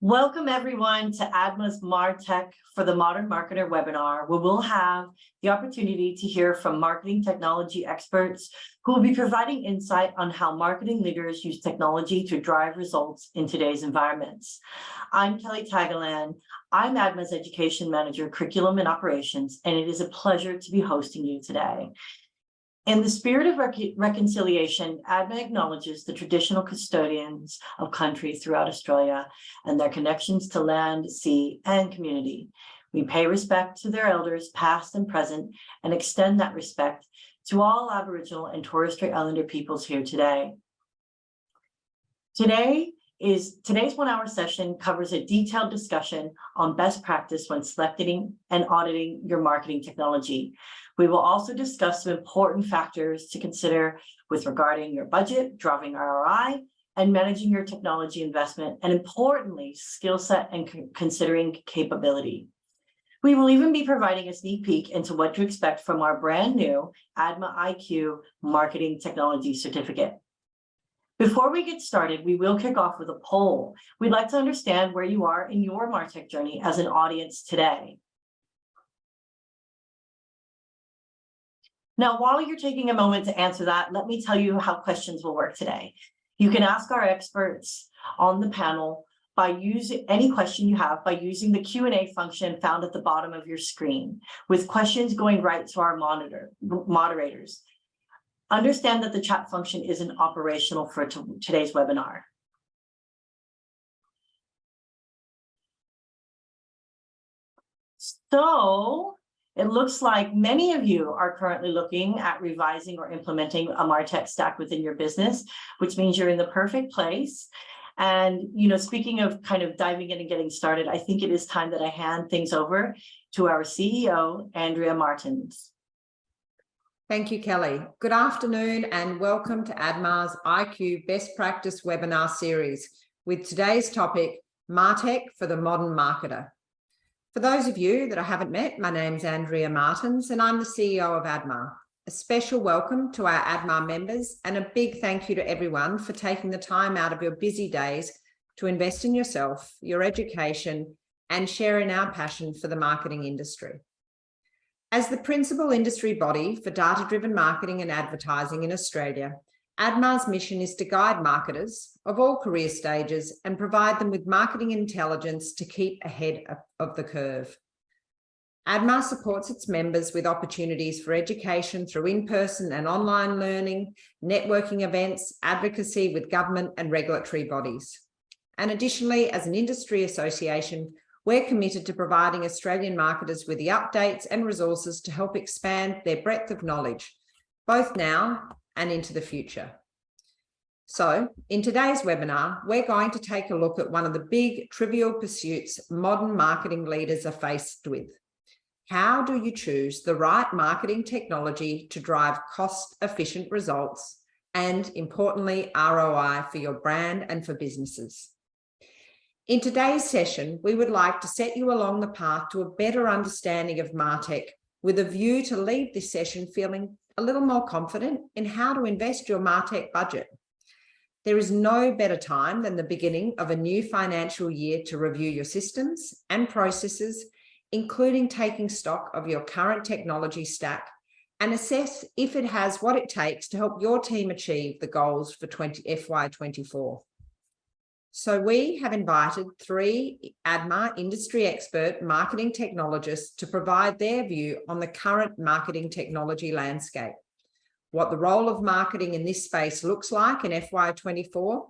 Welcome everyone to ADMA's Martech for the Modern Marketer webinar, where we'll have the opportunity to hear from marketing technology experts who will be providing insight on how marketing leaders use technology to drive results in today's environments. I'm Kelly Tagalan. I'm ADMA's Education Manager, Curriculum and Operations, and it is a pleasure to be hosting you today. In the spirit of reconciliation, ADMA acknowledges the traditional custodians of country throughout Australia and their connections to land, sea, and community. We pay respect to their elders, past and present, and extend that respect to all Aboriginal and Torres Strait Islander peoples here today. Today's 1-hour session covers a detailed discussion on best practice when selecting and auditing your marketing technology. We will also discuss some important factors to consider with regarding your budget, driving ROI, and managing your technology investment, and importantly, skill set and considering capability. We will even be providing a sneak peek into what to expect from our brand new ADMA IQ Marketing Technology Certificate. Before we get started, we will kick off with a poll. We'd like to understand where you are in your Martech journey as an audience today. Now, while you're taking a moment to answer that, let me tell you how questions will work today. You can ask our experts on the panel by using any question you have by using the Q&A function found at the bottom of your screen, with questions going right to our moderators. Understand that the chat function isn't operational for today's webinar. So, it looks like many of you are currently looking at revising or implementing a Martech stack within your business, which means you're in the perfect place. And, speaking of kind of diving in and getting started, I think it is time that I hand things over to our CEO, Andrea Martens. Thank you, Kelly. Good afternoon and welcome to ADMA's IQ Best Practice webinar series with today's topic, Martech for the Modern Marketer. For those of you that I haven't met, my name's Andrea Martens and I'm the CEO of ADMA. A special welcome to our ADMA members and a big thank you to everyone for taking the time out of your busy days to invest in yourself, your education, and sharing our passion for the marketing industry. As the principal industry body for data-driven marketing and advertising in Australia, ADMA's mission is to guide marketers of all career stages and provide them with marketing intelligence to keep ahead of the curve. ADMA supports its members with opportunities for education through in-person and online learning, networking events, advocacy with government and regulatory bodies. And additionally, as an industry association, we're committed to providing Australian marketers with the updates and resources to help expand their breadth of knowledge, both now and into the future. So, in today's webinar, we're going to take a look at one of the big trivial pursuits modern marketing leaders are faced with. How do you choose the right marketing technology to drive cost-efficient results and, importantly, ROI for your brand and for businesses? In today's session, we would like to set you along the path to a better understanding of Martech with a view to leave this session feeling a little more confident in how to invest your Martech budget. There is no better time than the beginning of a new financial year to review your systems and processes, including taking stock of your current technology stack and assess if it has what it takes to help your team achieve the goals for FY24. So we have invited 3 ADMA industry expert marketing technologists to provide their view on the current marketing technology landscape, what the role of marketing in this space looks like in FY24,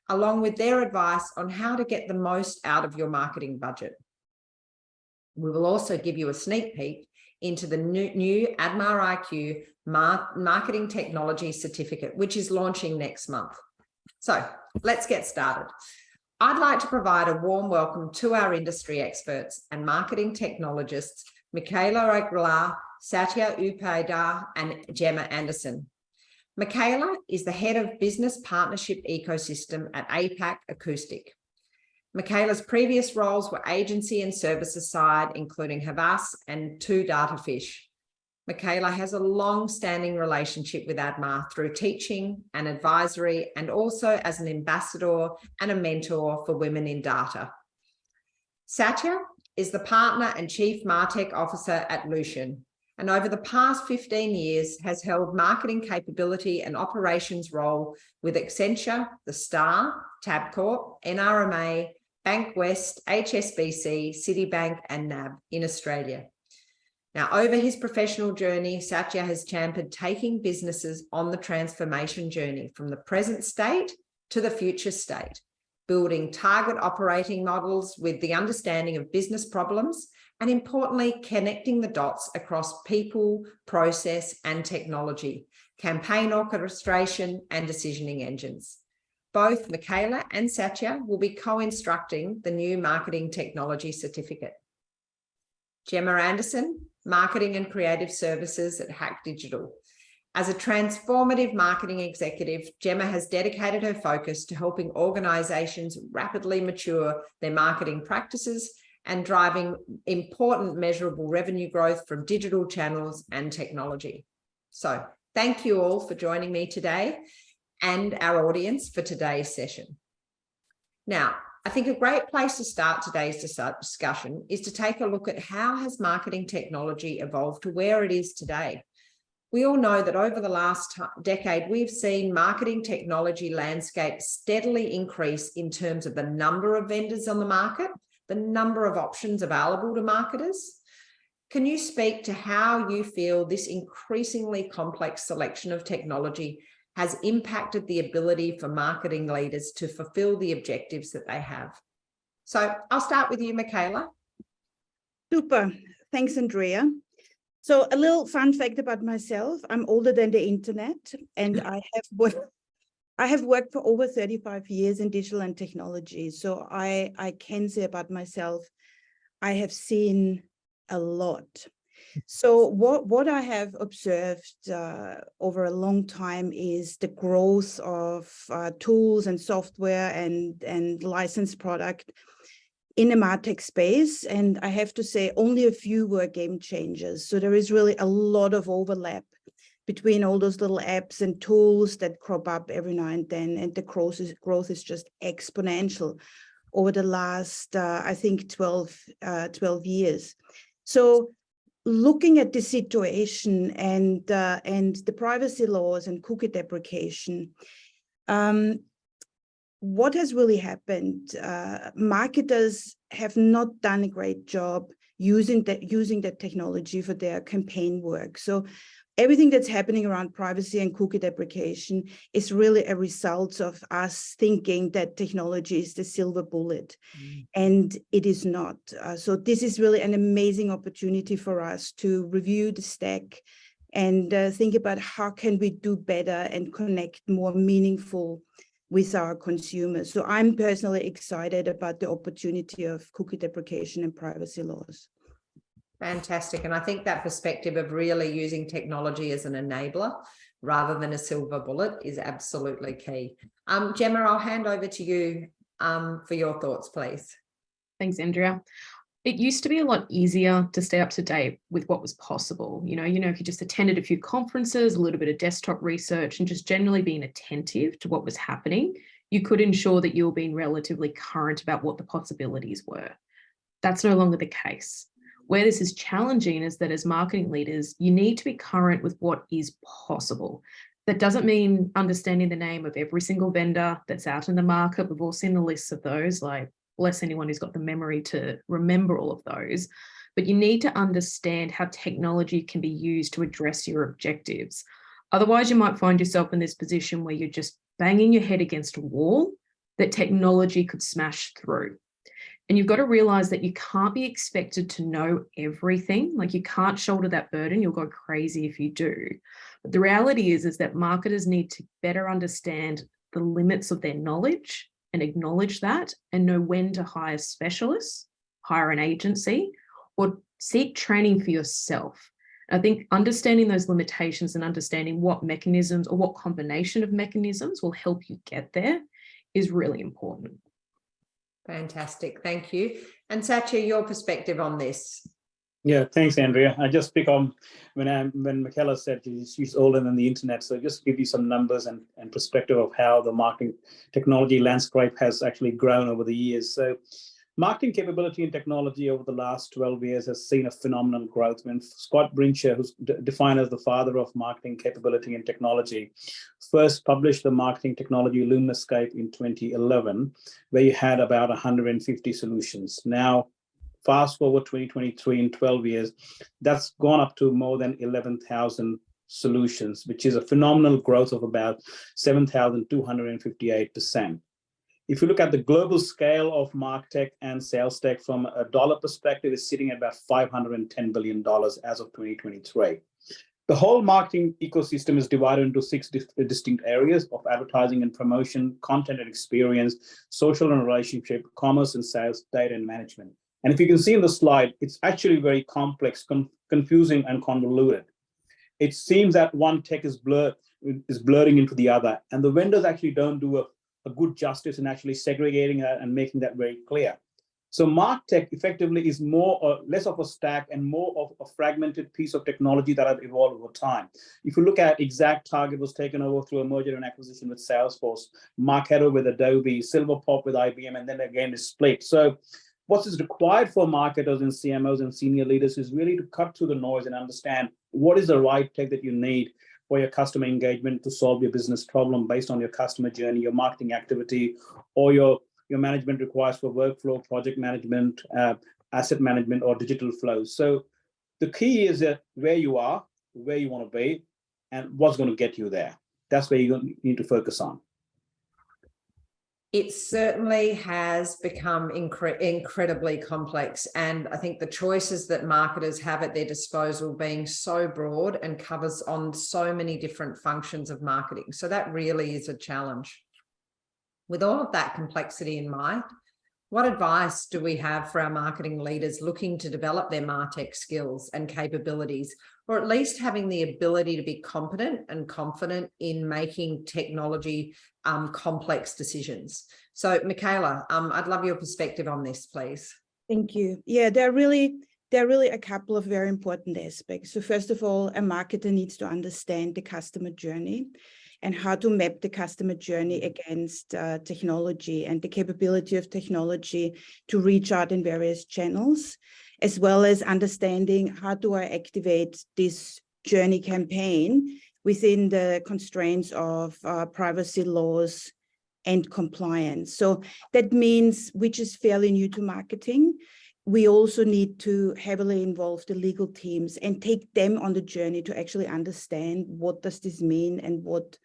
along with their advice on how to get the most out of your marketing budget. We will also give you a sneak peek into the new ADMA IQ Marketing Technology Certificate, which is launching next month. So let's get started. I'd like to provide a warm welcome to our industry experts and marketing technologists, Michaela Aguilar, Satya Upadhyaya, and Gemma Anderson. Michaela is the head of business partnership ecosystem at APAC Acoustic. Michaela's previous roles were agency and services side, including Havas and 2 Datafish. Michaela has a long-standing relationship with ADMA through teaching and advisory, and also as an ambassador and a mentor for women in data. Satya is the partner and chief Martech officer at Lucian, and over the past 15 years has held marketing capability and operations role with Accenture, The Star, Tabcorp, NRMA, Bankwest, HSBC, Citibank, and NAB in Australia. Now, over his professional journey, Satya has championed taking businesses on the transformation journey from the present state to the future state, building target operating models with the understanding of business problems, and importantly, connecting the dots across people, process, and technology, campaign orchestration, and decisioning engines. Both Michaela and Satya will be co-instructing the new Marketing Technology Certificate. Gemma Anderson, Marketing and Creative Services at Hack Digital. As a transformative marketing executive, Gemma has dedicated her focus to helping organisations rapidly mature their marketing practices and driving important measurable revenue growth from digital channels and technology. So thank you all for joining me today and our audience for today's session. Now, I think a great place to start today's discussion is to take a look at how has marketing technology evolved to where it is today. We all know that over the last decade, we've seen marketing technology landscape steadily increase in terms of the number of vendors on the market, the number of options available to marketers. Can you speak to how you feel this increasingly complex selection of technology has impacted the ability for marketing leaders to fulfill the objectives that they have? So I'll start with you, Michaela. Super. Thanks, Andrea. So a little fun fact about myself, I'm older than the internet, and I have worked for over 35 years in digital and technology. So I can say about myself, I have seen a lot. So what I have observed over a long time is the growth of tools and software and licensed product in the Martech space. And I have to say only a few were game changers. So there is really a lot of overlap between all those little apps and tools that crop up every now and then. And the growth is just exponential over the last, I think, 12 years. So looking at the situation and the privacy laws and cookie deprecation, what has really happened? Marketers have not done a great job using that technology for their campaign work. So everything that's happening around privacy and cookie deprecation is really a result of us thinking that technology is the silver bullet, and it is not. So this is really an amazing opportunity for us to review the stack and think about how can we do better and connect more meaningful with our consumers. So I'm personally excited about the opportunity of cookie deprecation and privacy laws. Fantastic. And I think that perspective of really using technology as an enabler rather than a silver bullet is absolutely key. Gemma, I'll hand over to you for your thoughts, please. Thanks, Andrea. It used to be a lot easier to stay up to date with what was possible. You know, if you just attended a few conferences, a little bit of desktop research, and just generally being attentive to what was happening, you could ensure that you were being relatively current about what the possibilities were. That's no longer the case. Where this is challenging is that as marketing leaders, you need to be current with what is possible. That doesn't mean understanding the name of every single vendor that's out in the market. We've all seen the lists of those, like bless anyone who's got the memory to remember all of those. But you need to understand how technology can be used to address your objectives. Otherwise, you might find yourself in this position where you're just banging your head against a wall that technology could smash through. And you've got to realize that you can't be expected to know everything. Like, you can't shoulder that burden. You'll go crazy if you do. But the reality is that marketers need to better understand the limits of their knowledge and acknowledge that, and know when to hire specialists, hire an agency, or seek training for yourself. I think understanding those limitations and understanding what mechanisms or what combination of mechanisms will help you get there is really important. Fantastic. Thank you. And Satya, your perspective on this? Yeah, thanks, Andrea. I just pick on when Michaela said she's older than the internet. So just give you some numbers and perspective of how the marketing technology landscape has actually grown over the years. So Marketing capability and technology over the last 12 years has seen a phenomenal growth. When Scott Brincher, who's defined as the father of marketing capability and technology, first published the marketing technology Luminoscape in 2011, where you had about 150 solutions. Now, fast forward 2023, in 12 years, that's gone up to more than 11,000 solutions, which is a phenomenal growth of about 7,258%. If you look at the global scale of Martech and sales tech from a dollar perspective, is sitting at about $510 billion as of 2023. The whole marketing ecosystem is divided into 6 distinct areas of advertising and promotion, content and experience, social and relationship, commerce and sales, data and management. And if you can see in the slide, it's actually very complex, confusing and convoluted. It seems that one tech is blurring into the other, and the vendors actually don't do a good justice in actually segregating that and making that very clear. So Martech effectively is more or less of a stack and more of a fragmented piece of technology that have evolved over time. If you look at ExactTarget was taken over through a merger and acquisition with Salesforce, Marketo with Adobe, Silverpop with IBM, and then again is split. So what is required for marketers and CMOs and senior leaders is really to cut through the noise and understand what is the right tech that you need for your customer engagement to solve your business problem based on your customer journey, your marketing activity, or your management requires for workflow, project management, asset management, or digital flows. So the key is that where you are, where you want to be, and what's going to get you there. That's where you need to focus on. It certainly has become incredibly complex. And I think the choices that marketers have at their disposal being so broad and covers on so many different functions of marketing. So that really is a challenge. With all of that complexity in mind, what advice do we have for our marketing leaders looking to develop their Martech skills and capabilities, or at least having the ability to be competent and confident in making technology complex decisions? So Michaela, I'd love your perspective on this, please. Thank you. Yeah, there are really a couple of very important aspects. So first of all, a marketer needs to understand the customer journey and how to map the customer journey against technology and the capability of technology to reach out in various channels, as well as understanding how do I activate this journey campaign within the constraints of privacy laws and compliance. So that means, which is fairly new to marketing, we also need to heavily involve the legal teams and take them on the journey to actually understand what does this mean and what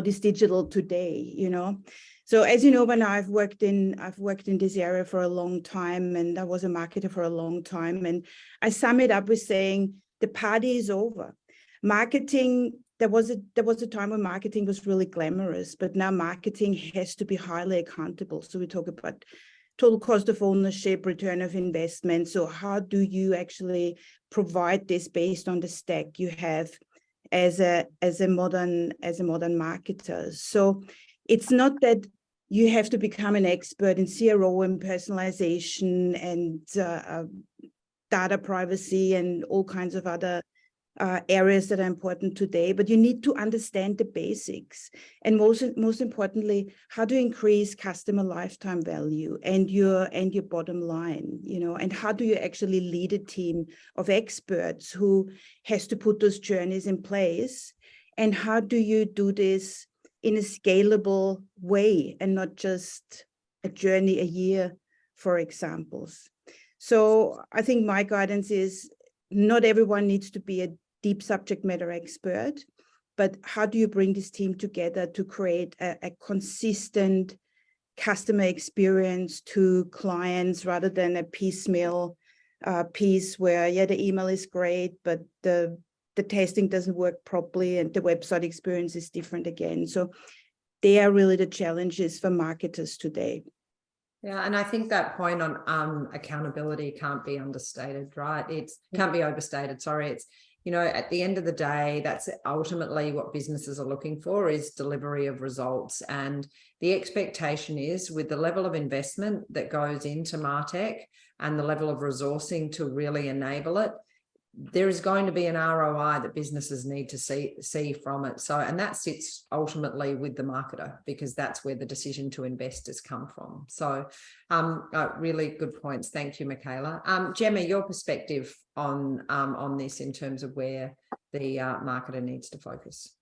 is digital today, you know. So as you know, when I've worked in this area for a long time, and I was a marketer for a long time, and I sum it up with saying the party is over. Marketing, there was a time when marketing was really glamorous, but now marketing has to be highly accountable. So we talk about total cost of ownership, return of investment. So how do you actually provide this based on the stack you have as a modern marketer? So it's not that you have to become an expert in CRO and personalization and data privacy and all kinds of other areas that are important today, but you need to understand the basics. And most importantly, how to increase customer lifetime value and your bottom line, you know, and how do you actually lead a team of experts who has to put those journeys in place, and how do you do this in a scalable way and not just a journey a year, for examples. So I think my guidance is not everyone needs to be a deep subject matter expert, but how do you bring this team together to create a consistent customer experience to clients rather than a piecemeal piece where, yeah, the email is great, but the testing doesn't work properly and the website experience is different again. So they are really the challenges for marketers today. Yeah, and I think that point on accountability can't be understated, right? Can't be overstated, sorry. It's, you know, at the end of the day, that's ultimately what businesses are looking for, is delivery of results. And the expectation is, with the level of investment that goes into Martech and the level of resourcing to really enable it, there is going to be an ROI that businesses need to see from it. So, and that sits ultimately with the marketer, because that's where the decision to invest has come from. So really good points. Thank you, Michaela. Gemma, your perspective on this in terms of where the marketer needs to focus.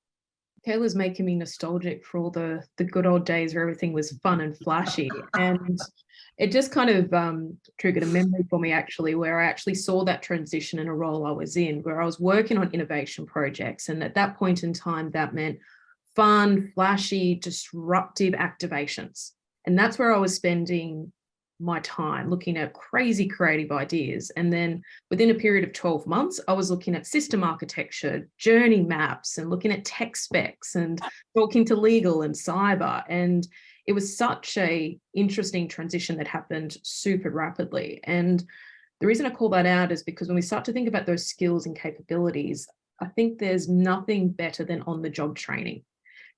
Michaela's making me nostalgic for all the good old days where everything was fun and flashy. And it just kind of triggered a memory for me, actually, where I actually saw that transition in a role I was in, where I was working on innovation projects. And at that point in time, that meant fun, flashy, disruptive activations. And that's where I was spending my time, looking at crazy creative ideas. And then within a period of 12 months, I was looking at system architecture, journey maps, and looking at tech specs and talking to legal and cyber. And it was such a interesting transition that happened super rapidly. And the reason I call that out is because when we start to think about those skills and capabilities, I think there's nothing better than on-the-job training.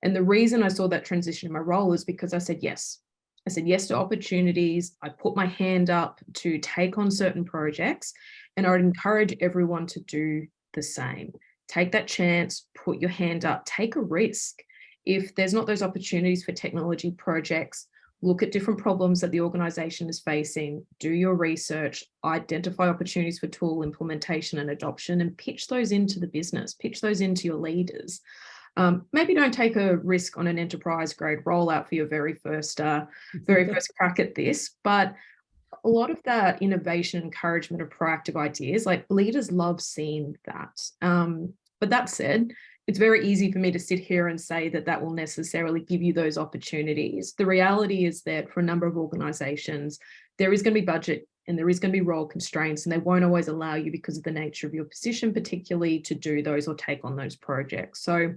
And the reason I saw that transition in my role is because I said yes. I said yes to opportunities. I put my hand up to take on certain projects, and I would encourage everyone to do the same. Take that chance, put your hand up, take a risk. If there's not those opportunities for technology projects, look at different problems that the organization is facing, do your research, identify opportunities for tool implementation and adoption, and pitch those into the business, pitch those into your leaders. Maybe don't take a risk on an enterprise grade rollout for your very first crack at this, but a lot of that innovation, encouragement of proactive ideas, like leaders love seeing that. But that said, it's very easy for me to sit here and say that that will necessarily give you those opportunities. The reality is that for a number of organizations, there is going to be budget and there is going to be role constraints, and they won't always allow you, because of the nature of your position, particularly, to do those or take on those projects. So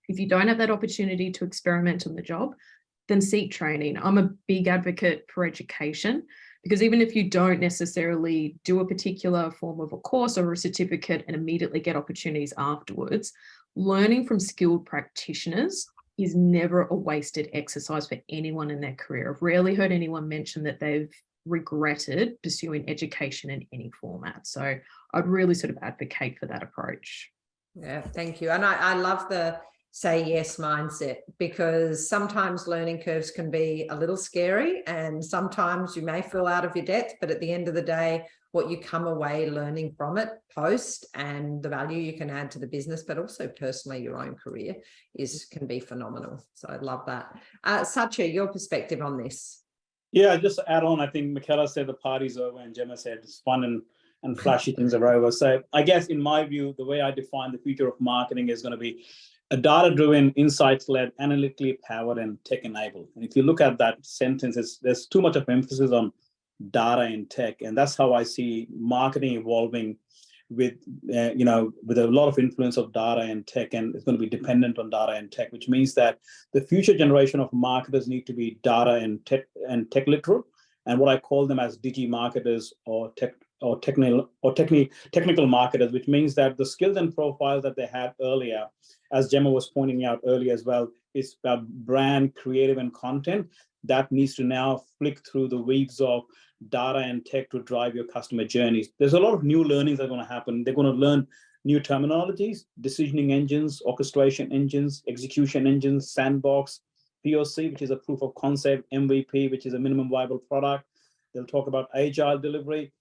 if you don't have that opportunity to experiment on the job, then seek training. I'm a big advocate for education, because even if you don't necessarily do a particular form of a course or a certificate and immediately get opportunities afterwards, learning from skilled practitioners is never a wasted exercise for anyone in their career. I've rarely heard anyone mention that they've regretted pursuing education in any format. So I'd really sort of advocate for that approach. Yeah, thank you. And I love the say yes mindset, because sometimes learning curves can be a little scary and sometimes you may feel out of your depth, but at the end of the day, what you come away learning from it post and the value you can add to the business, but also personally your own career can be phenomenal. So I love that. Satya, your perspective on this? Yeah, just to add on, I think Michaela said the party's over and Gemma said it's fun and flashy things are over. So I guess in my view, the way I define the future of marketing is going to be a data-driven, insights-led, analytically powered, and tech-enabled. And if you look at that sentence, there's too much of emphasis on data and tech, and that's how I see marketing evolving, with with a lot of influence of data and tech, and it's going to be dependent on data and tech, which means that the future generation of marketers need to be data and tech literate, and what I call them as digi marketers or technical marketers, which means that the skills and profiles that they had earlier, as Gemma was pointing out earlier as well, is brand, creative, and content that needs to now flick through the weaves of data and tech to drive your customer journeys. There's a lot of new learnings that are going to happen. They're going to learn new terminologies, decisioning engines, orchestration engines, execution engines, sandbox, POC, which is a proof of concept, MVP, which is a minimum viable product. They'll talk about agile delivery.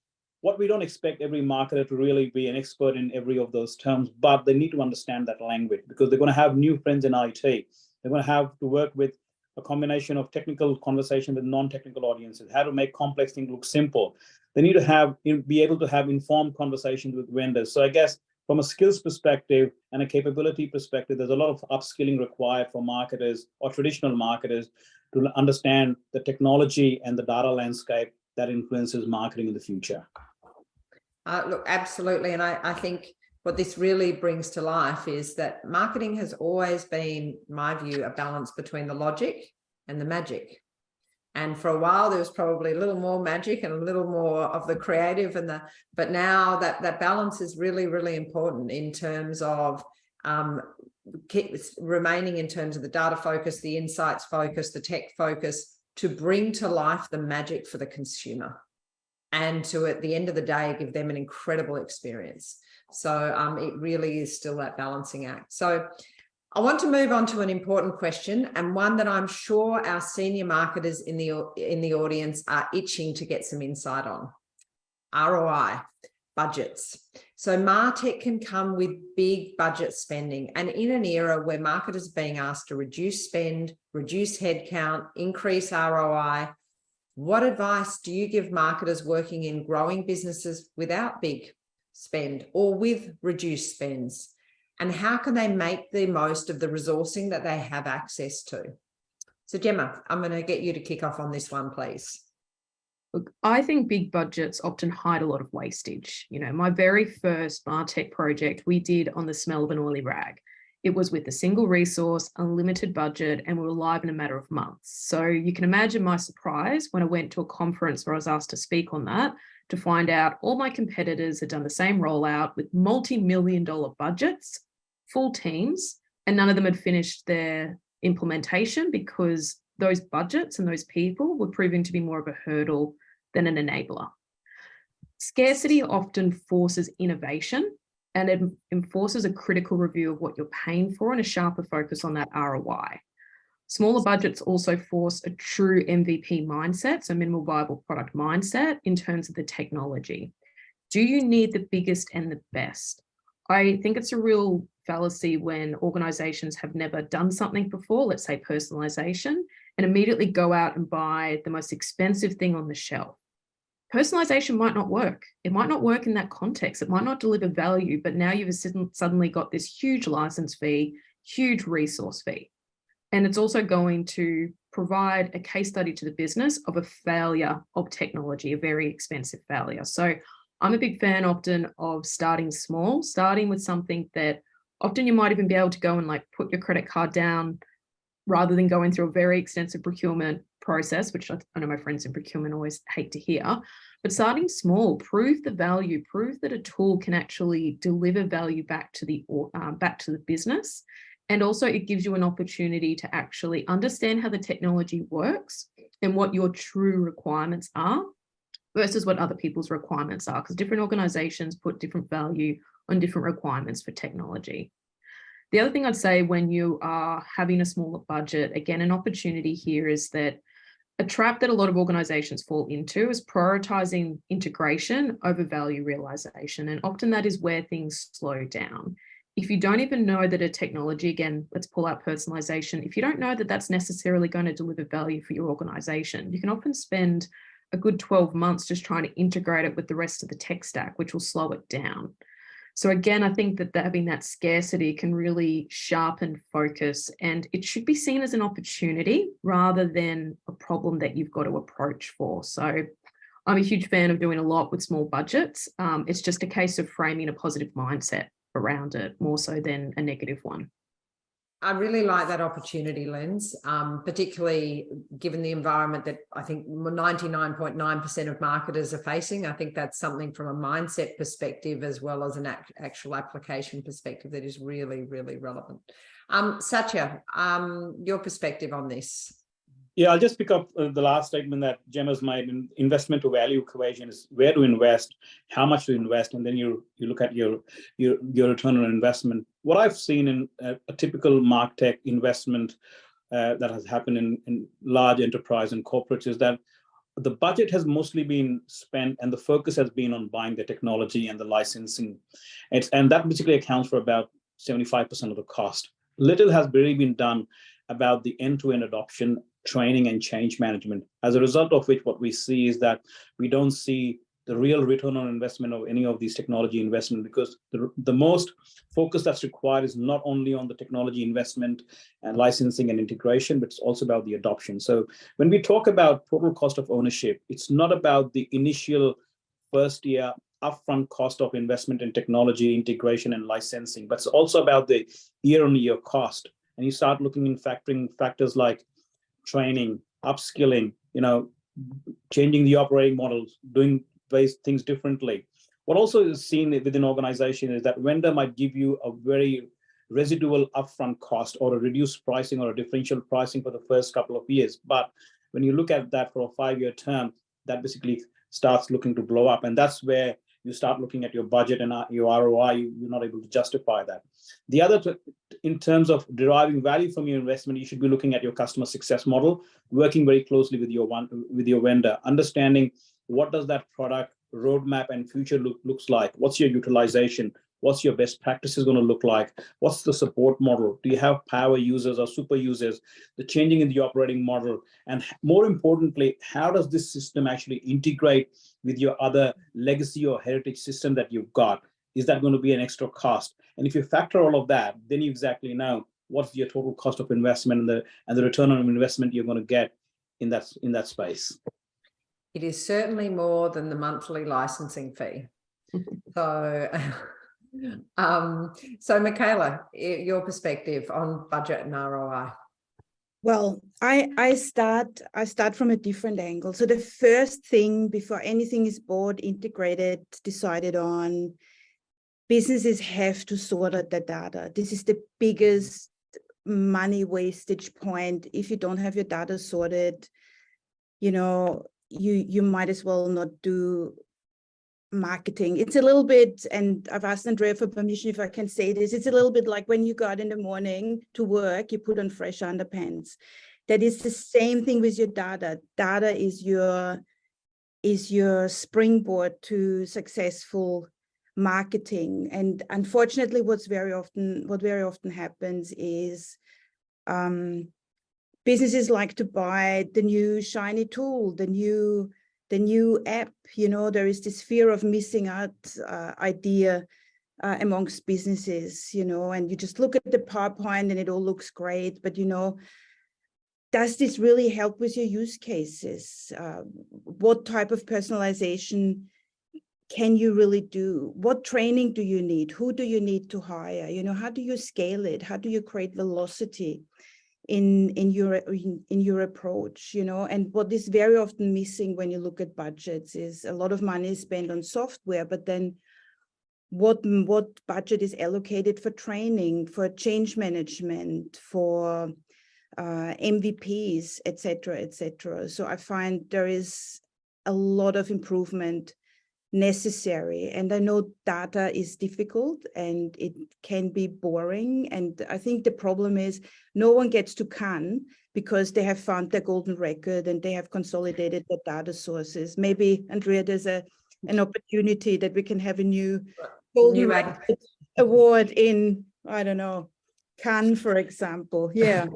What we don't expect every marketer to really be an expert in every of those terms, but they need to understand that language, because they're going to have new friends in IT. They're going to have to work with a combination of technical conversation with non-technical audiences, how to make complex things look simple. They need to be able to have informed conversations with vendors. So I guess from a skills perspective and a capability perspective, there's a lot of upskilling required for marketers or traditional marketers to understand the technology and the data landscape that influences marketing in the future. Look, absolutely. And I think what this really brings to life is that marketing has always been, in my view, a balance between the logic and the magic. And for a while, there was probably a little more magic and a little more of the creative but now that balance is really, really important in terms of remaining in terms of the data focus, the insights focus, the tech focus, to bring to life the magic for the consumer. and to, at the end of the day, give them an incredible experience. So it really is still that balancing act. So I want to move on to an important question, and one that I'm sure our senior marketers in the audience are itching to get some insight on. ROI, budgets. So Martech can come with big budget spending, and in an era where marketers are being asked to reduce spend, reduce headcount, increase ROI, what advice do you give marketers working in growing businesses without big spend or with reduced spends? And how can they make the most of the resourcing that they have access to? So Gemma, I'm going to get you to kick off on this one, please. Look, I think big budgets often hide a lot of wastage. You know, my very first Martech project we did on the smell of an oily rag. It was with a single resource, unlimited budget, and we were live in a matter of months. So you can imagine my surprise when I went to a conference where I was asked to speak on that, to find out all my competitors had done the same rollout with multi-million-dollar budgets, full teams, and none of them had finished their implementation because those budgets and those people were proving to be more of a hurdle than an enabler. Scarcity often forces innovation, and it enforces a critical review of what you're paying for and a sharper focus on that ROI. Smaller budgets also force a true MVP mindset, so minimal viable product mindset in terms of the technology. Do you need the biggest and the best? I think it's a real fallacy when organizations have never done something before, let's say personalization, and immediately go out and buy the most expensive thing on the shelf. Personalization might not work. It might not work in that context. It might not deliver value, but now you've suddenly got this huge license fee, huge resource fee. And it's also going to provide a case study to the business of a failure of technology, a very expensive failure. So I'm a big fan often of starting small, starting with something that often you might even be able to go and like put your credit card down rather than going through a very extensive procurement process, which I know my friends in procurement always hate to hear. But starting small, prove the value, prove that a tool can actually deliver value back to the business. And also it gives you an opportunity to actually understand how the technology works and what your true requirements are versus what other people's requirements are, because different organizations put different value on different requirements for technology. The other thing I'd say when you are having a smaller budget, again, an opportunity here is that a trap that a lot of organizations fall into is prioritizing integration over value realization. And often that is where things slow down. If you don't even know that a technology, again, let's pull out personalization. If you don't know that that's necessarily going to deliver value for your organization, you can often spend a good 12 months just trying to integrate it with the rest of the tech stack, which will slow it down. So again, I think that having that scarcity can really sharpen focus, and it should be seen as an opportunity rather than a problem that you've got to approach for. So I'm a huge fan of doing a lot with small budgets. It's just a case of framing a positive mindset around it more so than a negative one. I really like that opportunity lens, particularly given the environment that I think 99.9% of marketers are facing. I think that's something from a mindset perspective as well as an actual application perspective that is really, really relevant. Satya, your perspective on this? Yeah, I'll just pick up the last statement that Gemma's made. Investment to value equation is where to invest, how much to invest, and then you look at your return on investment. What I've seen in a typical Martech investment that has happened in large enterprise and corporates is that the budget has mostly been spent and the focus has been on buying the technology and the licensing. And that basically accounts for about 75% of the cost. Little has really been done about the end-to-end adoption, training, and change management. As a result of which, what we see is that we don't see the real return on investment of any of these technology investment, because the most focus that's required is not only on the technology investment and licensing and integration, but it's also about the adoption. So when we talk about total cost of ownership, it's not about the initial first year upfront cost of investment in technology, integration, and licensing, but it's also about the year-on-year cost. And you start looking in factoring factors like training, upskilling, changing the operating models, doing things differently. What also is seen within an organization is that vendor might give you a very residual upfront cost or a reduced pricing or a differential pricing for the first couple of years. But when you look at that for a 5-year term, that basically starts looking to blow up. And that's where you start looking at your budget and your ROI, you're not able to justify that. The other, in terms of deriving value from your investment, you should be looking at your customer success model, working very closely with your vendor, understanding what does that product roadmap and future looks like, what's your utilization, what's your best practices going to look like, what's the support model, do you have power users or super users, the changing in the operating model, and more importantly, how does this system actually integrate with your other legacy or heritage system that you've got? Is that going to be an extra cost? And if you factor all of that, then you exactly know what's your total cost of investment and the return on investment you're going to get in that space. It is certainly more than the monthly licensing fee. So, so Michaela, your perspective on budget and ROI. Well, I start from a different angle. So the first thing before anything is bought, integrated, decided on, businesses have to sort out the data. This is the biggest money wastage point. If you don't have your data sorted, you know, you might as well not do marketing. It's a little bit, and I've asked Andrea for permission if I can say this, it's a little bit like when you go out in the morning to work, you put on fresh underpants. That is the same thing with your data. Data is your springboard to successful marketing. And unfortunately, what very often happens is businesses like to buy the new shiny tool, the new app. You know, there is this fear of missing out idea amongst businesses, you know, and you just look at the PowerPoint and it all looks great, but you know, does this really help with your use cases? What type of personalization can you really do? What training do you need? Who do you need to hire? You know, how do you scale it? How do you create velocity in your approach? You know, and what is very often missing when you look at budgets is a lot of money is spent on software, but then what budget is allocated for training, for change management, for MVPs, etc., etc. So I find there is a lot of improvement necessary. And I know data is difficult and it can be boring. And I think the problem is no one gets to Cannes because they have found their golden record and they have consolidated their data sources. Maybe, Andrea, there's an opportunity that we can have a new golden record award in, I don't know, Cannes, for example. Yeah.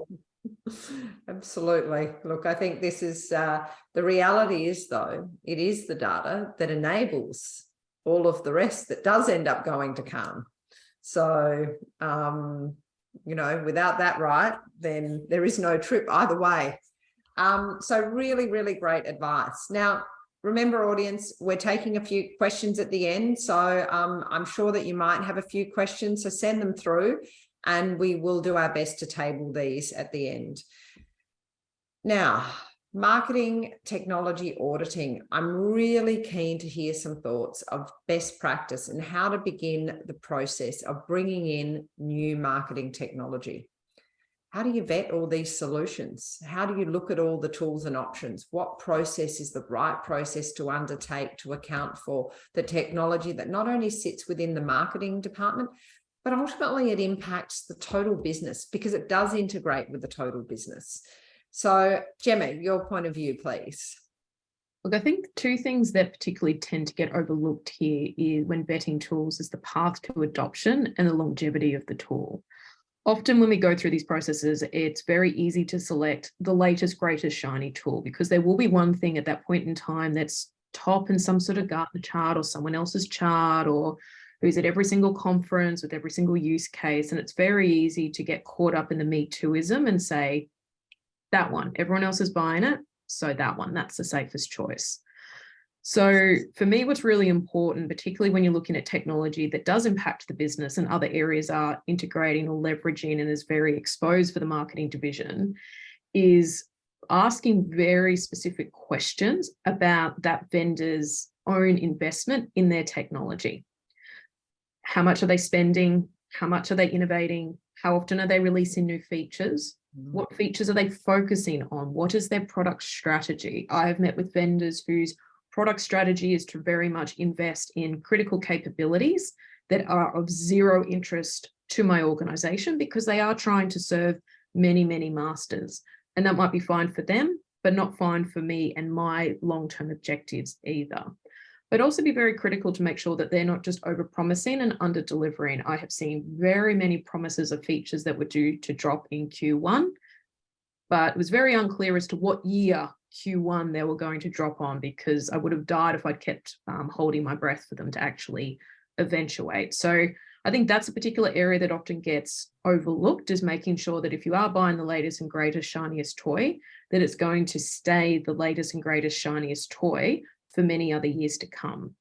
Absolutely. Look, I think this is the reality is, though, it is the data that enables all of the rest that does end up going to Cannes. So, you know, without that right, then there is no trip either way. So really, really great advice. Now, remember, audience, we're taking a few questions at the end. So I'm sure that you might have a few questions, so send them through. And we will do our best to table these at the end. Now, marketing technology auditing. I'm really keen to hear some thoughts of best practice and how to begin the process of bringing in new marketing technology. How do you vet all these solutions? How do you look at all the tools and options? What process is the right process to undertake to account for the technology that not only sits within the marketing department, but ultimately it impacts the total business because it does integrate with the total business. So, Gemma, your point of view, please. Look, I think two things that particularly tend to get overlooked here is when vetting tools is the path to adoption and the longevity of the tool. Often when we go through these processes, it's very easy to select the latest, greatest shiny tool because there will be one thing at that point in time that's top in some sort of Gartner chart or someone else's chart or who's at every single conference with every single use case. And it's very easy to get caught up in the Me Tooism and say, that one, everyone else is buying it. So that one, that's the safest choice. So for me, what's really important, particularly when you're looking at technology that does impact the business and other areas are integrating or leveraging and is very exposed for the marketing division, is asking very specific questions about that vendor's own investment in their technology. How much are they spending? How much are they innovating? How often are they releasing new features? What features are they focusing on? What is their product strategy? I have met with vendors whose product strategy is to very much invest in critical capabilities that are of zero interest to my organization, because they are trying to serve many, many masters. And that might be fine for them, but not fine for me and my long-term objectives either. But also be very critical to make sure that they're not just over-promising and under-delivering. I have seen very many promises of features that were due to drop in Q1, but it was very unclear as to what year Q1 they were going to drop on, because I would have died if I'd kept holding my breath for them to actually eventuate. So I think that's a particular area that often gets overlooked, is making sure that if you are buying the latest and greatest, shiniest toy, that it's going to stay the latest and greatest, shiniest toy for many other years to come.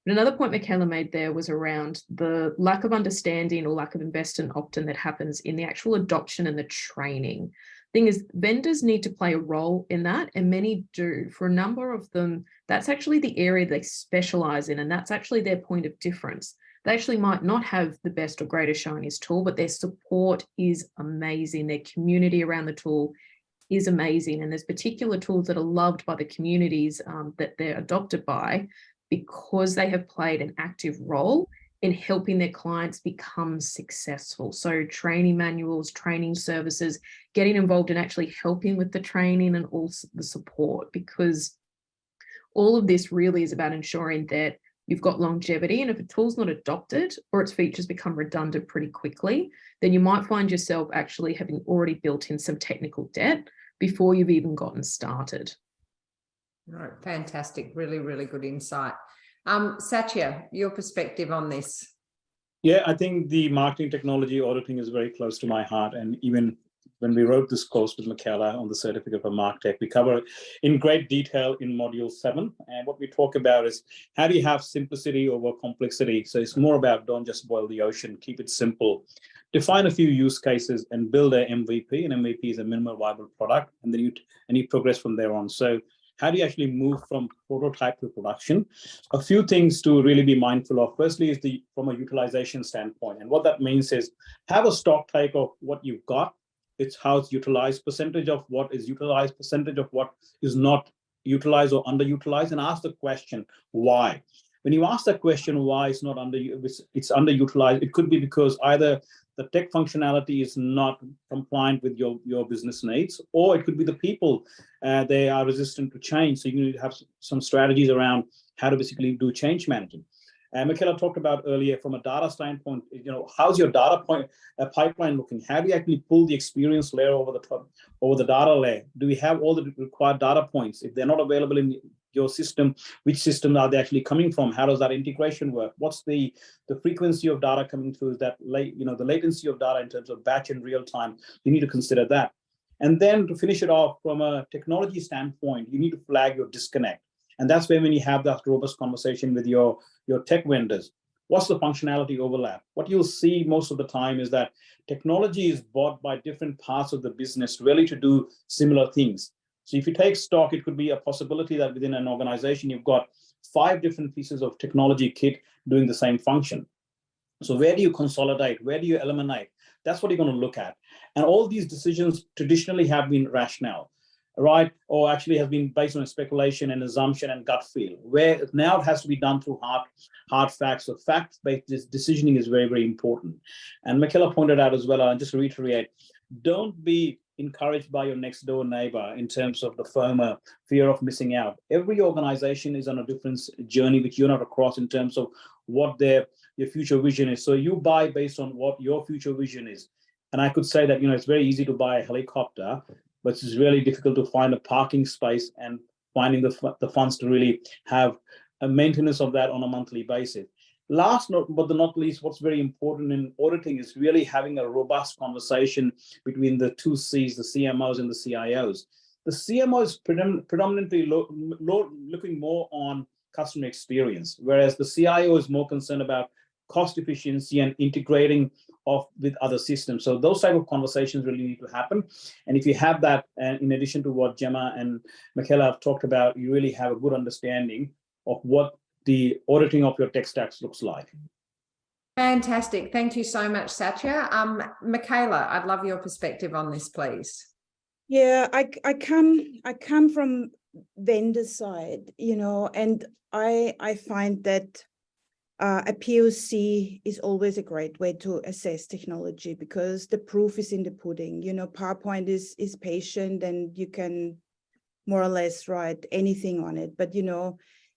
But another point Michaela made there was around the lack of understanding or lack of investment often that happens in the actual adoption and the training. Thing is, vendors need to play a role in that, and many do. For a number of them, that's actually the area they specialize in, and that's actually their point of difference. They actually might not have the best or greatest, shiniest tool, but their support is amazing. Their community around the tool is amazing. And there's particular tools that are loved by the communities that they're adopted by, because they have played an active role in helping their clients become successful. So training manuals, training services, getting involved in actually helping with the training and also the support, because all of this really is about ensuring that you've got longevity. And if a tool's not adopted or its features become redundant pretty quickly, then you might find yourself actually having already built in some technical debt before you've even gotten started. Right, fantastic. Really, really good insight. Satya, your perspective on this? Yeah, I think the marketing technology auditing is very close to my heart. And even when we wrote this course with Michaela on the certificate for Martech, we cover it in great detail in module 7. And what we talk about is how do you have simplicity over complexity? So it's more about don't just boil the ocean, keep it simple. Define a few use cases and build a MVP. And MVP is a minimal viable product. And then you progress from there on. So how do you actually move from prototype to production? A few things to really be mindful of. Firstly is from a utilization standpoint. And what that means is have a stock take of what you've got. It's how it's utilized, percentage of what is utilized, percentage of what is not utilized or underutilized, and ask the question, why? When you ask that question, why it's underutilized, it could be because either the tech functionality is not compliant with your business needs, or it could be the people, they are resistant to change. So you need to have some strategies around how to basically do change management. Michaela talked about earlier from a data standpoint, how's your data pipeline looking? How do you actually pull the experience layer over the top, over the data layer? Do we have all the required data points? If they're not available in your system, which system are they actually coming from? How does that integration work? What's the frequency of data coming through? Is that the latency of data in terms of batch and real time? You need to consider that. And then to finish it off from a technology standpoint, you need to flag your disconnect. And that's where when you have that robust conversation with your tech vendors, what's the functionality overlap? What you'll see most of the time is that technology is bought by different parts of the business really to do similar things. So if you take stock, it could be a possibility that within an organization, you've got 5 different pieces of technology kit doing the same function. So where do you consolidate? Where do you eliminate? That's what you're going to look at. And all these decisions traditionally have been rational, right? Or actually has been based on speculation and assumption and gut feel, where now it has to be done through hard facts. So fact-based decisioning is very, very important. And Michaela pointed out as well, and just to reiterate, don't be encouraged by your next door neighbor in terms of the FOMO, fear of missing out. Every organization is on a different journey which you're not across in terms of what your future vision is. So you buy based on what your future vision is. And I could say that, it's very easy to buy a helicopter, but it's really difficult to find a parking space and finding the funds to really have a maintenance of that on a monthly basis. Last but not least, what's very important in auditing is really having a robust conversation between the 2 C's, the CMOs and the CIOs. The CMO is predominantly looking more on customer experience, whereas the CIO is more concerned about cost efficiency and integrating with other systems. So those type of conversations really need to happen. And if you have that, and in addition to what Gemma and Michaela have talked about, you really have a good understanding of what the auditing of your tech stacks looks like. Fantastic. Thank you so much, Satya. Michaela, I'd love your perspective on this, please. Yeah, I come from vendor side, and I find that a POC is always a great way to assess technology because the proof is in the pudding. PowerPoint is patient and you can more or less write anything on it, but you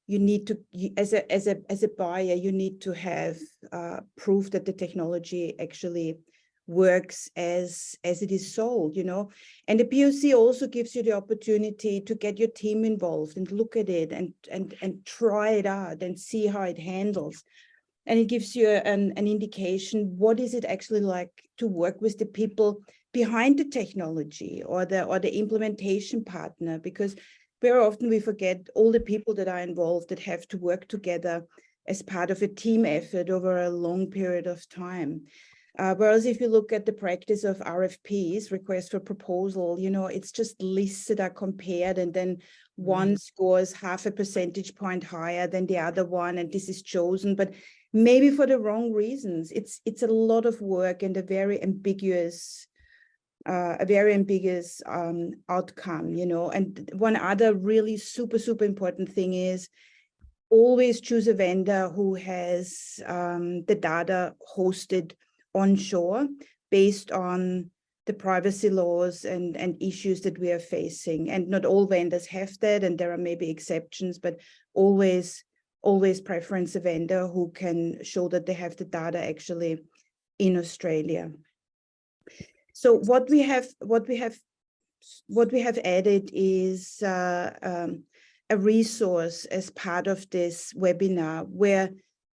need to, as a buyer, you need to have proof that the technology actually works as it is sold, and the POC also gives you the opportunity to get your team involved and look at it and try it out and see how it handles. And it gives you an indication, what is it actually like to work with the people behind the technology or the implementation partner, because very often we forget all the people that are involved that have to work together as part of a team effort over a long period of time. Whereas if you look at the practice of RFPs, request for proposal, it's just lists that are compared, and then one scores half a percentage point higher than the other one, and this is chosen, but maybe for the wrong reasons. It's a lot of work and a very ambiguous outcome, And one other really super important thing is always choose a vendor who has the data hosted onshore based on the privacy laws and issues that we are facing. And not all vendors have that, and there are maybe exceptions, but always preference a vendor who can show that they have the data actually in Australia. So what we have added is a resource as part of this webinar where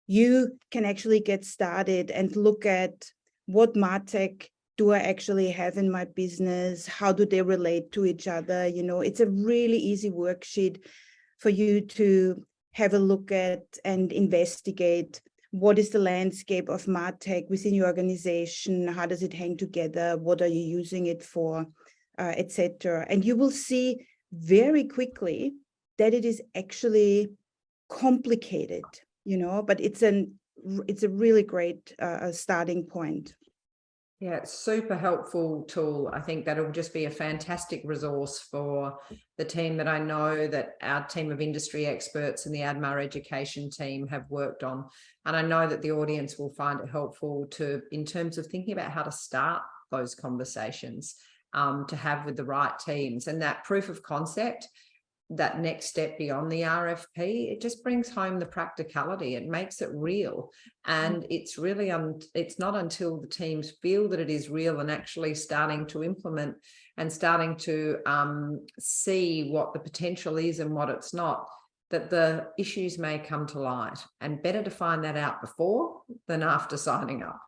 you can actually get started and look at what Martech do I actually have in my business? How do they relate to each other? It's a really easy worksheet for you to have a look at and investigate. What is the landscape of Martech within your organization? How does it hang together? What are you using it for, etc. And you will see very quickly that it is actually complicated, but it's a really great starting point. Yeah, it's super helpful tool. I think that'll just be a fantastic resource for the team that I know that our team of industry experts and the ADMA education team have worked on. And I know that the audience will find it helpful in terms of thinking about how to start those conversations to have with the right teams. And that proof of concept, that next step beyond the RFP, it just brings home the practicality. It makes it real. And it's really, it's not until the teams feel that it is real and actually starting to implement and starting to see what the potential is and what it's not, that the issues may come to light, and better to find that out before than after signing up.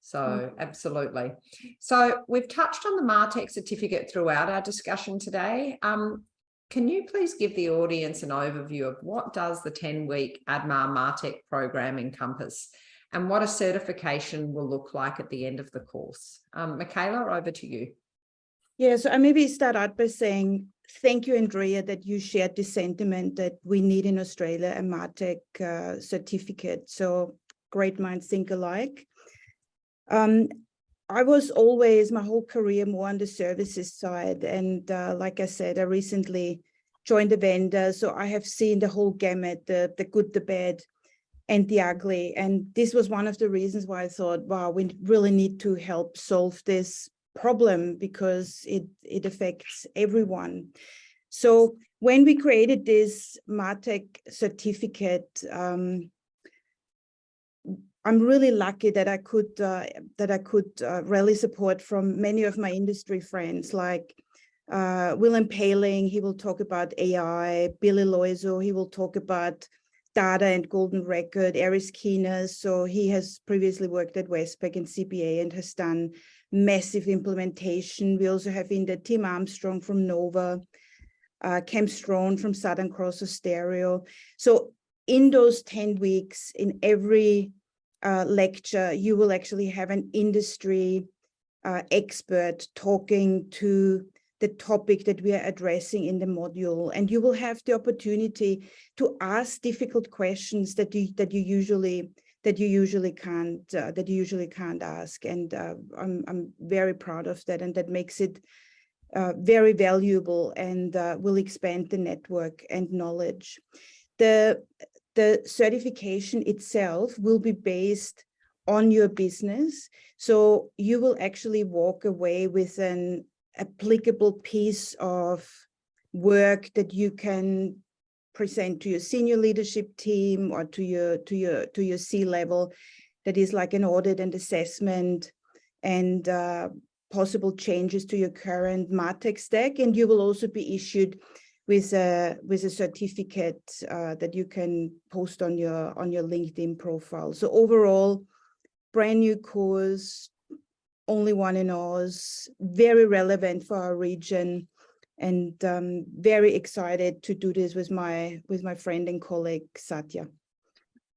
So absolutely. So we've touched on the Martech certificate throughout our discussion today. Can you please give the audience an overview of what does the 10-week ADMA Martech program encompass, and what a certification will look like at the end of the course? Michaela, over to you. Yeah, so I maybe start out by saying thank you, Andrea, that you shared this sentiment that we need in Australia a Martech certificate. So great minds think alike. I was always my whole career more on the services side. And like I said, I recently joined a vendor. So I have seen the whole gamut, the good, the bad, and the ugly. And this was one of the reasons why I thought, wow, we really need to help solve this problem because it affects everyone. So when we created this Martech certificate, I'm really lucky that I could rally support from many of my industry friends, like Willem Paling. He will talk about AI. Billy Loizo, he will talk about data and golden record. Aris Keener, so he has previously worked at Westpac and CBA and has done massive implementation. We also have in there Tim Armstrong from Nova, Cam Strone from Southern Cross Stereo. So in those 10 weeks, in every lecture, you will actually have an industry expert talking to the topic that we are addressing in the module, and you will have the opportunity to ask difficult questions that you usually can't ask. And I'm very proud of that, and that makes it very valuable and will expand the network and knowledge. The certification itself will be based on your business. So you will actually walk away with an applicable piece of work that you can present to your senior leadership team or to your C-level. That is like an audit and assessment and possible changes to your current Martech stack. And you will also be issued with a certificate that you can post on your LinkedIn profile. So overall, brand new course, only one in Oz, very relevant for our region, and very excited to do this with my friend and colleague Satya.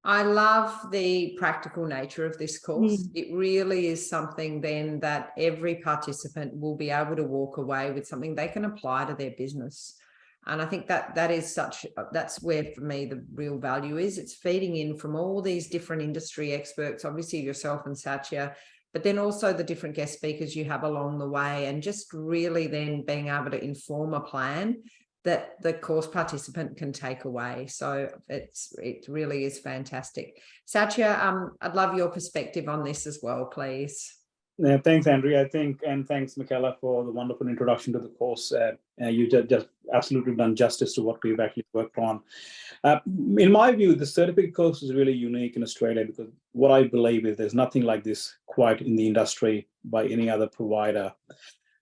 I love the practical nature of this course. It really is something then that every participant will be able to walk away with something they can apply to their business. And I think that's where for me the real value is. It's feeding in from all these different industry experts, obviously yourself and Satya, but then also the different guest speakers you have along the way, and just really then being able to inform a plan that the course participant can take away. So it really is fantastic. Satya, I'd love your perspective on this as well, please. Yeah, thanks, Andrea. And thanks, Michaela, for the wonderful introduction to the course. You just absolutely done justice to what we've actually worked on. In my view, the certificate course is really unique in Australia, because what I believe is there's nothing like this quite in the industry by any other provider.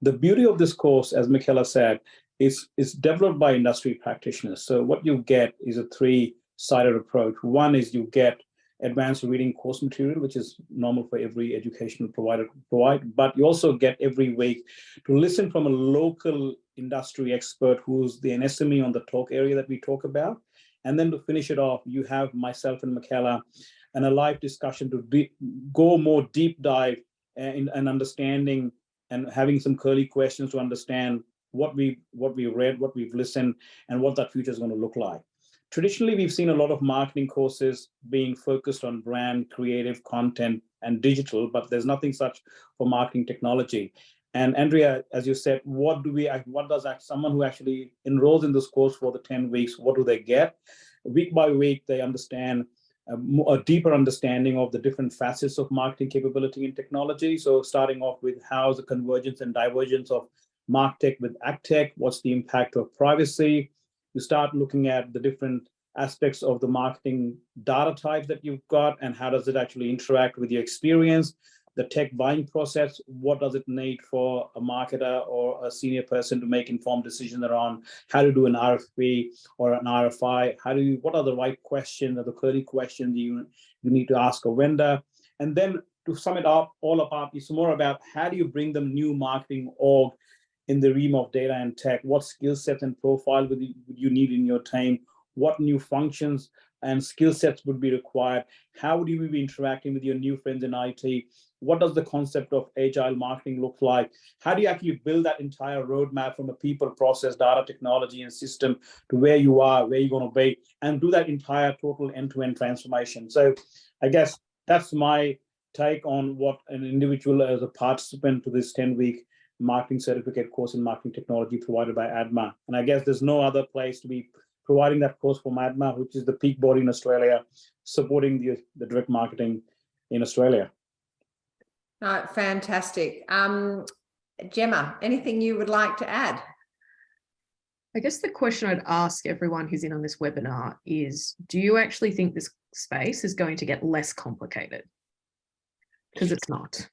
The beauty of this course, as Michaela said, is developed by industry practitioners. So what you get is a three-sided approach. One is you get advanced reading course material, which is normal for every educational provider to provide, but you also get every week to listen from a local industry expert who's an SME on the talk area that we talk about. And then to finish it off, you have myself and Michaela and a live discussion to go more deep dive in understanding and having some curly questions to understand what we read, what we've listened, and what that future is going to look like. Traditionally, we've seen a lot of marketing courses being focused on brand, creative content, and digital, but there's nothing such for marketing technology. And Andrea, as you said, what does someone who actually enrolls in this course for the 10 weeks, what do they get? Week by week, they understand a deeper understanding of the different facets of marketing capability and technology. So starting off with how's the convergence and divergence of Martech with AgTech, what's the impact of privacy? You start looking at the different aspects of the marketing data types that you've got and how does it actually interact with your experience, the tech buying process, what does it need for a marketer or a senior person to make informed decisions around how to do an RFP or an RFI, what are the right questions or the curly questions you need to ask a vendor. And then to sum it up, it's more about how do you bring them new marketing org in the realm of data and tech, what skill sets and profile would you need in your team, what new functions and skill sets would be required, how would you be interacting with your new friends in IT, what does the concept of agile marketing look like, how do you actually build that entire roadmap from a people, process, data, technology, and system to where you are, where you're going to be, and do that entire total end-to-end transformation. So I guess that's my take on what an individual as a participant to this 10-week marketing certificate course in marketing technology provided by ADMA. And I guess there's no other place to be providing that course from ADMA, which is the peak body in Australia, supporting the direct marketing in Australia. Fantastic. Gemma, anything you would like to add? I guess the question I'd ask everyone who's in on this webinar is, do you actually think this space is going to get less complicated? Because it's not.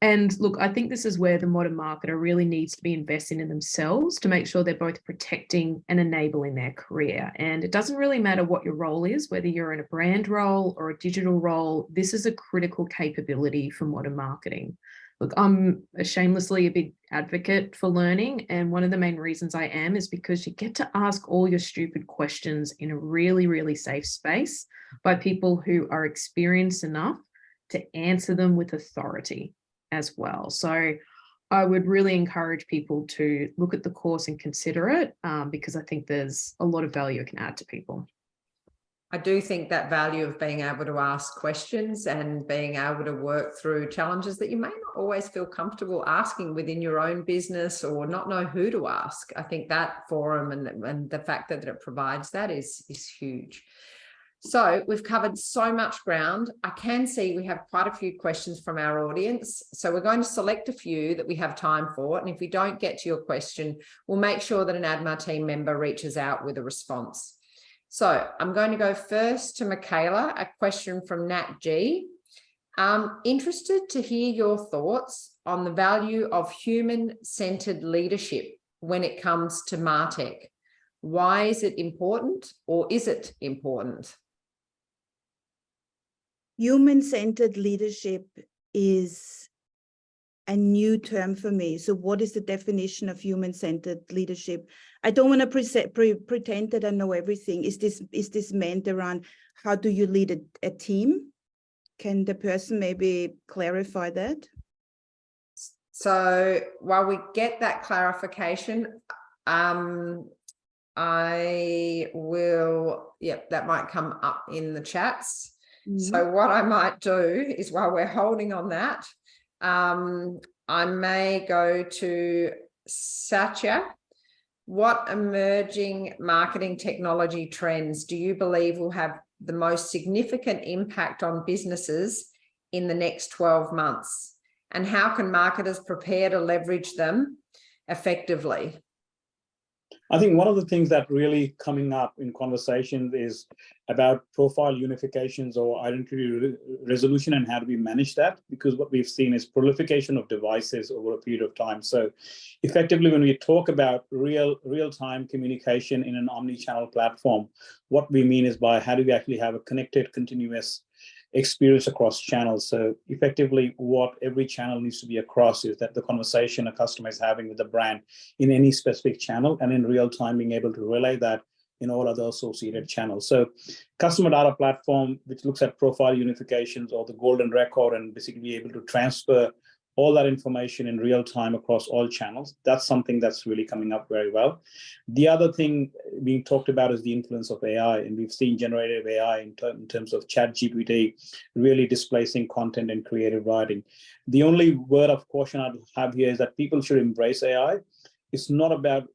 And look, I think this is where the modern marketer really needs to be investing in themselves to make sure they're both protecting and enabling their career. And it doesn't really matter what your role is, whether you're in a brand role or a digital role, this is a critical capability for modern marketing. Look, I'm shamelessly a big advocate for learning. And one of the main reasons I am is because you get to ask all your stupid questions in a really, really safe space by people who are experienced enough to answer them with authority as well. So I would really encourage people to look at the course and consider it because I think there's a lot of value it can add to people. I do think that value of being able to ask questions and being able to work through challenges that you may not always feel comfortable asking within your own business or not know who to ask. I think that forum and the fact that it provides that is huge. So we've covered so much ground. I can see we have quite a few questions from our audience. So we're going to select a few that we have time for. And if we don't get to your question, we'll make sure that an ADMA team member reaches out with a response. So I'm going to go first to Michaela, a question from Nat G. I'm interested to hear your thoughts on the value of human-centered leadership when it comes to Martech. Why is it important, or is it important? Human-centered leadership is a new term for me. So what is the definition of human-centered leadership? I don't want to pretend that I know everything. Is this meant around how do you lead a team? Can the person maybe clarify that? So while we get that clarification, I will, that might come up in the chats. So what I might do is, while we're holding on that, I may go to Satya. What emerging marketing technology trends do you believe will have the most significant impact on businesses in the next 12 months? And how can marketers prepare to leverage them effectively? I think one of the things that really coming up in conversations is about profile unifications or identity resolution and how do we manage that, because what we've seen is proliferation of devices over a period of time. So effectively, when we talk about real-time communication in an omni-channel platform, what we mean is by how do we actually have a connected, continuous experience across channels. So effectively, what every channel needs to be across is that the conversation a customer is having with the brand in any specific channel, and in real time being able to relay that in all other associated channels. So customer data platform, which looks at profile unifications or the golden record, and basically be able to transfer all that information in real time across all channels. That's something that's really coming up very well. The other thing being talked about is the influence of AI, and we've seen generative AI in terms of ChatGPT really displacing content and creative writing. The only word of caution I'd have here is that people should embrace AI. It's not about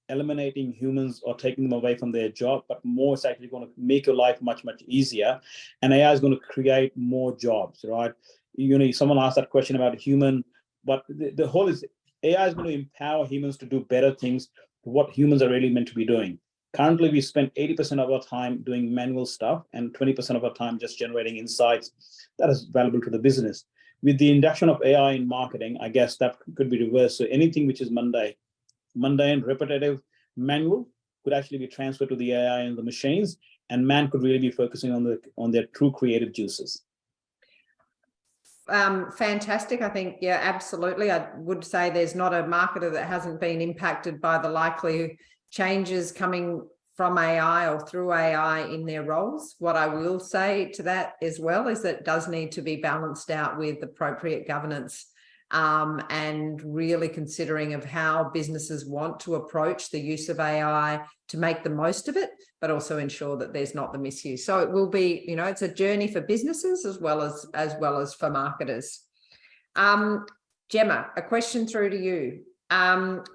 eliminating humans or taking them away from their job, but more it's actually going to make your life much, much easier. And AI is going to create more jobs, right? You know, someone asked that question about human, but the whole is AI is going to empower humans to do better things, what humans are really meant to be doing. Currently, we spend 80% of our time doing manual stuff and 20% of our time just generating insights that is valuable to the business. With the induction of AI in marketing, I guess that could be reversed. So anything which is mundane, repetitive, manual could actually be transferred to the AI and the machines, and man could really be focusing on their true creative juices. Fantastic. I think, yeah, absolutely. I would say there's not a marketer that hasn't been impacted by the likely changes coming from AI or through AI in their roles. What I will say to that as well is that it does need to be balanced out with appropriate governance, and really considering of how businesses want to approach the use of AI to make the most of it, but also ensure that there's not the misuse. So it will be, you know, it's a journey for businesses as well as for marketers. Gemma, a question through to you.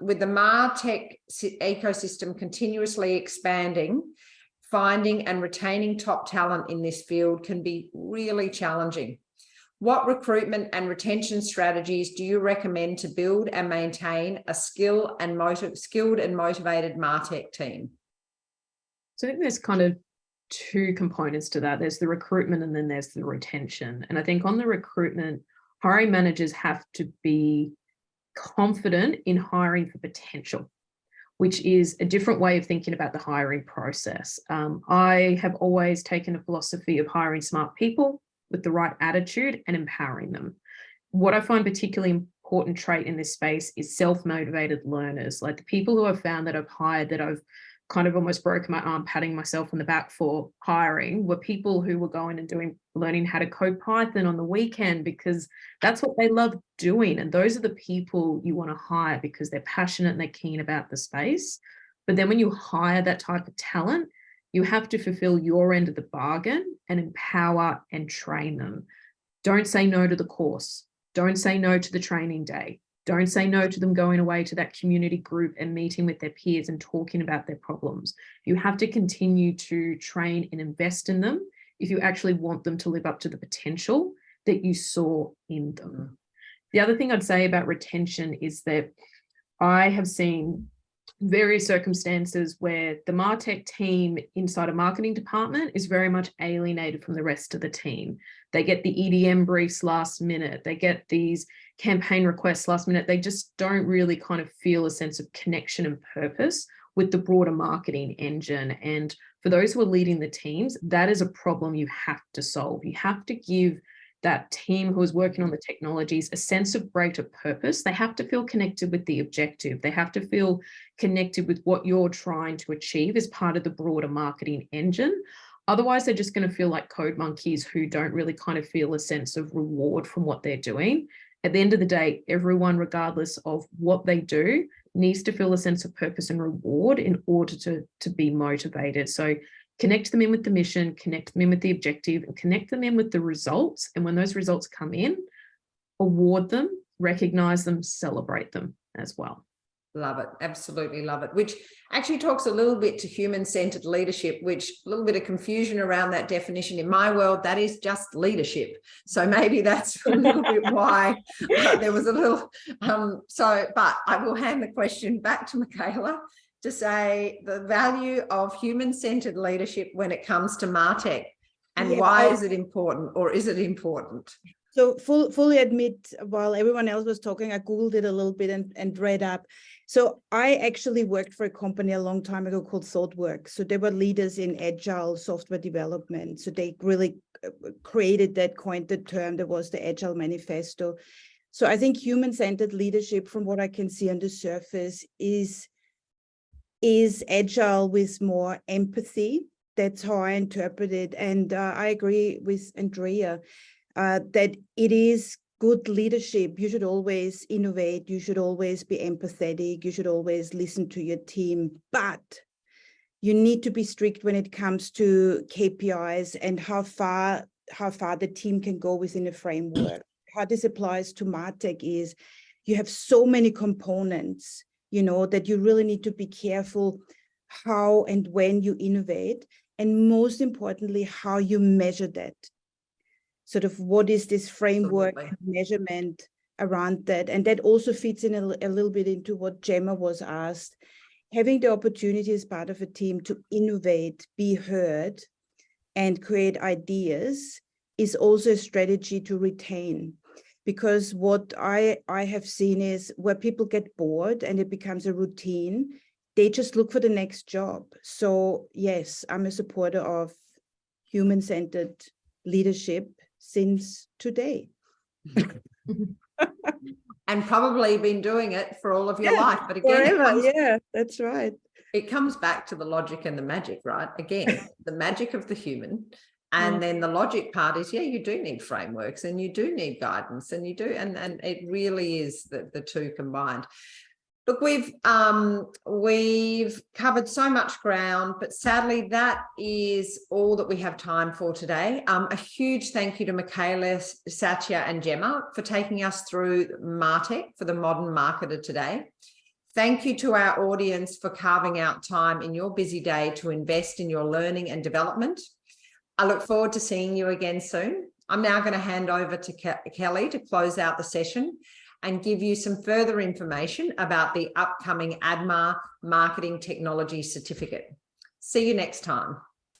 With the Martech ecosystem continuously expanding, finding and retaining top talent in this field can be really challenging. What recruitment and retention strategies do you recommend to build and maintain a skilled and motivated Martech team? So I think there's kind of two components to that. There's the recruitment and then there's the retention. And I think on the recruitment, hiring managers have to be confident in hiring for potential, which is a different way of thinking about the hiring process. I have always taken a philosophy of hiring smart people with the right attitude and empowering them. What I find particularly important trait in this space is self-motivated learners, like the people who I've found that I've hired that I've kind of almost broken my arm patting myself on the back for hiring were people who were going and learning how to code Python on the weekend because that's what they love doing. And those are the people you want to hire because they're passionate and they're keen about the space. But then when you hire that type of talent, You have to fulfill your end of the bargain and empower and train them. Don't say no to the course. Don't say no to the training day. Don't say no to them going away to that community group and meeting with their peers and talking about their problems. You have to continue to train and invest in them if you actually want them to live up to the potential that you saw in them. The other thing I'd say about retention is that I have seen various circumstances where the Martech team inside a marketing department is very much alienated from the rest of the team. They get the EDM briefs last minute. They get these campaign requests last minute. They just don't really kind of feel a sense of connection and purpose with the broader marketing engine. And for those who are leading the teams, that is a problem you have to solve. You have to give that team who is working on the technologies a sense of greater purpose. They have to feel connected with the objective. They have to feel connected with what you're trying to achieve as part of the broader marketing engine. Otherwise, they're just going to feel like code monkeys who don't really kind of feel a sense of reward from what they're doing. At the end of the day, everyone, regardless of what they do, needs to feel a sense of purpose and reward in order to be motivated. So connect them in with the mission, connect them in with the objective, and connect them in with the results. And when those results come in, award them, recognize them, celebrate them as well. Love it. Absolutely love it. Which actually talks a little bit to human-centered leadership, which a little bit of confusion around that definition. In my world, that is just leadership. So maybe that's a little bit why there was a little, but I will hand the question back to Michaela to say the value of human-centered leadership when it comes to Martech, and why is it important, or is it important? So fully admit, while everyone else was talking, I Googled it a little bit and read up. So I actually worked for a company a long time ago called ThoughtWorks. So they were leaders in agile software development. So they really created that, coined the term. There was the Agile Manifesto. So I think human-centered leadership, from what I can see on the surface, is agile with more empathy. That's how I interpret it. And I agree with Andrea that it is good leadership. You should always innovate. You should always be empathetic. You should always listen to your team. But you need to be strict when it comes to KPIs and how far the team can go within a framework. How this applies to Martech is you have so many components, that you really need to be careful how and when you innovate, and most importantly, how you measure that. Sort of what is this framework and measurement around that? And that also fits in a little bit into what Gemma was asked. Having the opportunity as part of a team to innovate, be heard, and create ideas is also a strategy to retain. Because what I have seen is where people get bored and it becomes a routine, they just look for the next job. So yes, I'm a supporter of human-centered leadership since today. And probably been doing it for all of your life. But again, forever, that's right. It comes back to the logic and the magic, right? Again, the magic of the human. And then the logic part is, you do need frameworks and you do need guidance, and you do, and it really is the two combined. Look, we've covered so much ground, but sadly that is all that we have time for today. A huge thank you to Michaela, Satya and Gemma for taking us through Martech for the modern marketer today. Thank you to our audience for carving out time in your busy day to invest in your learning and development. I look forward to seeing you again soon. I'm now going to hand over to Kelly to close out the session and give you some further information about the upcoming ADMA Marketing Technology Certificate. See you next time.